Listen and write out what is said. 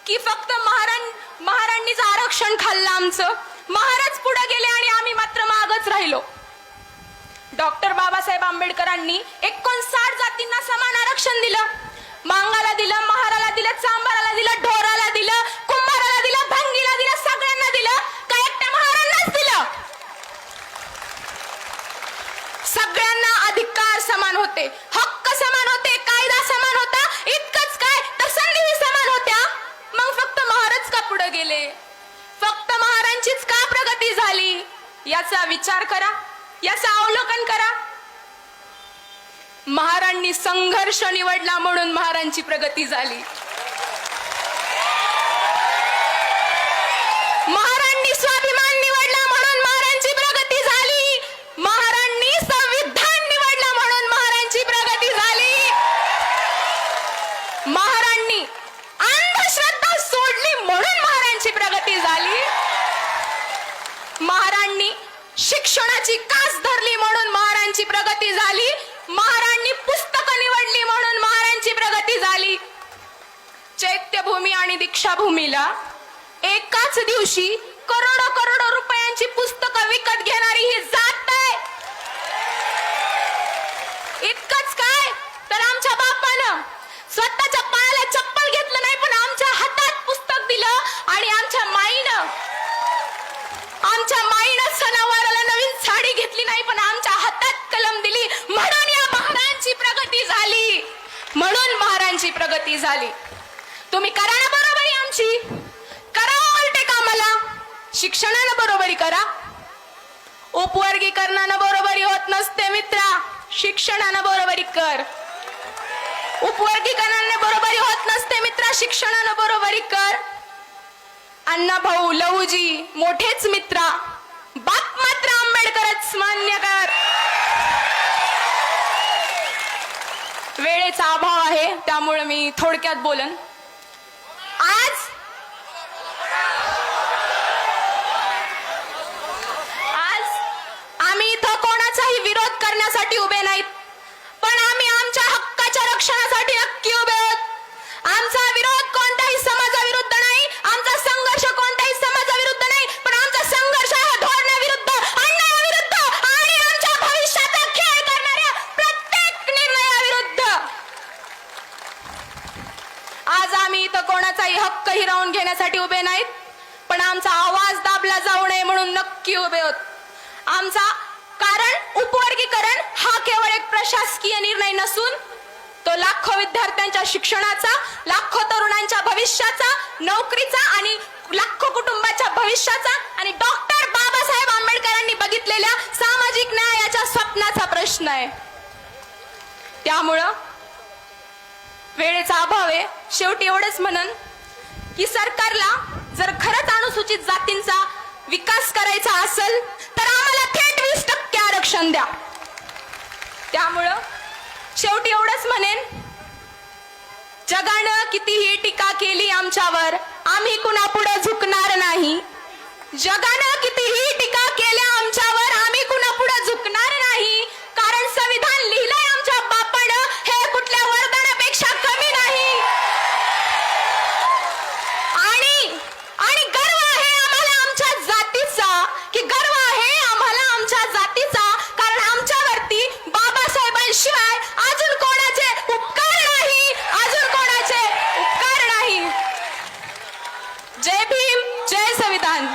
की फक्त महाराणीच आरक्षण खाल्लं आमचं, महाराज पुढे गेले आणि आम्ही मात्र मागच राहिलो. डॉक्टर बाबासाहेब आंबेडकरांनी 59 जातींना समान आरक्षण दिलं. मांगाला दिलं, महाराला दिलं, चांबाराला दिलं, ढोराला दिलं, कुंभाराला दिलं, भंगीला दिलं, सगळ्यांना दिलं. का एकट्या महारांनाच दिलं? सगळ्यांना अधिकार समान होते, हक्क समान होते, कायदा समान होता. इतकंच काय तर संधी समान होत्या. मग फक्त महाराज का पुढे गेले? फक्त महारांचीच का प्रगती झाली? याचा विचार करा, याचं अवलोकन करा. महारांनी संघर्ष निवडला म्हणून महारांची प्रगती झाली. महारांनी स्वाभिमान निवडला म्हणून महारांची प्रगती झाली. महारांनी संविधान निवडला म्हणून महारांची प्रगती झाली. महारांनी अंधश्रद्धा सोडली म्हणून महारांची प्रगती झाली. महारांनी शिक्षणाची कास धरली म्हणून महारांची प्रगती झाली. महारांनी पुस्तकं निवडली म्हणून महारांची प्रगती झाली. चैत्यभूमी आणि दीक्षाभूमीला एकाच दिवशी करोडो रुपयांची पुस्तकं विकत घेणारी ही जात आहे. इतकंच काय तर आमच्या बापानं स्वतःच्या पायाला चप्पल घेतलं नाही, पण आमच्या हातात पुस्तक दिलं. आणि आमच्या माईनं सणावाराला नवीन साडी घेतली नाही, पण आमच्या हातात कलम दिली. म्हणून या महारांची प्रगती झाली. म्हणून महारांची प्रगती झाली. तुम्ही करा ना बरोबरी आमची, करा उलटे कामाला. शिक्षणानं बरोबरी करा. उपवर्गीकरणानं बरोबरी होत नसते मित्रा, शिक्षणानं बरोबरी कर. उपवर्गीकरणाने बरोबरी होत नसते मित्रा, शिक्षणानं बरोबरी कर. अण्णा भाऊ लहूजी मोठेच मित्रा, बाप मात्र आंबेडकरच मान्य कर. वेळेचा अभाव आहे त्यामुळे मी थोडक्यात बोलन. आज आम्ही इथं कोणाचाही विरोध करण्यासाठी उभे नाहीत, पण आम्ही आमच्या हक्काच्या रक्षणासाठी नक्की उभे आहोत. आमचा विरोध कोणत्याही समाजाविरुद्ध नाही, आमचा संघर्ष कोणत्याही समाजाविरुद्ध नाही, पण आमचा संघर्ष आहे धोरणाविरुद्ध, अन्यायाविरुद्ध आणि आमच्या भविष्याचा खेळ करणाऱ्या प्रत्येक निर्णयाविरुद्ध. आज आम्ही इथं कोणाचाही हक्क हिरावून घेण्यासाठी उभे नाहीत, पण आमचा आवाज दाबला जाऊ नये म्हणून नक्की उभे आहोत. आमचा कारण उपवर्गीकरण हा केवळ एक प्रशासकीय निर्णय नसून तो लाखो विद्यार्थ्यांच्या शिक्षणाचा, लाखो तरुणांच्या भविष्याचा, नोकरीचा आणि लाखो कुटुंबाच्या भविष्याचा आणि डॉक्टर बाबासाहेब आंबेडकरांनी बघितलेल्या सामाजिक न्यायाच्या स्वप्नाचा प्रश्न आहे. त्यामुळं वेळेचा अभाव आहे. शेवटी एवढंच म्हणन की सरकारला जर खरंच अनुसूचित जातींचा विकास करायचा असेल तर आम्हाला थेट 20% आरक्षण द्या. त्यामुळं शेवटी एवढंच म्हणेन, जगानं कितीही टीका केली आमच्यावर, आम्ही कुणा पुढे झुकणार नाही. जगानं कितीही टीका केल्या आमच्यावर, आम्ही कुणा पुढे झुकणार नाही. कारण संविधान लिहिलंय आमच्या बापानं, हे कुठल्या वरदानापेक्षा कमी नाही. आणि गर्व आहे आम्हाला आमच्या जातीचा, की गर्व आहे आम्हाला आमच्या जातीचा, कारण आमच्यावरती बाबासाहेबांशिवाय अजून कोणाचे उपकार नाही, अजून कोणाचे उपकार नाही. जय भीम, जय संविधान.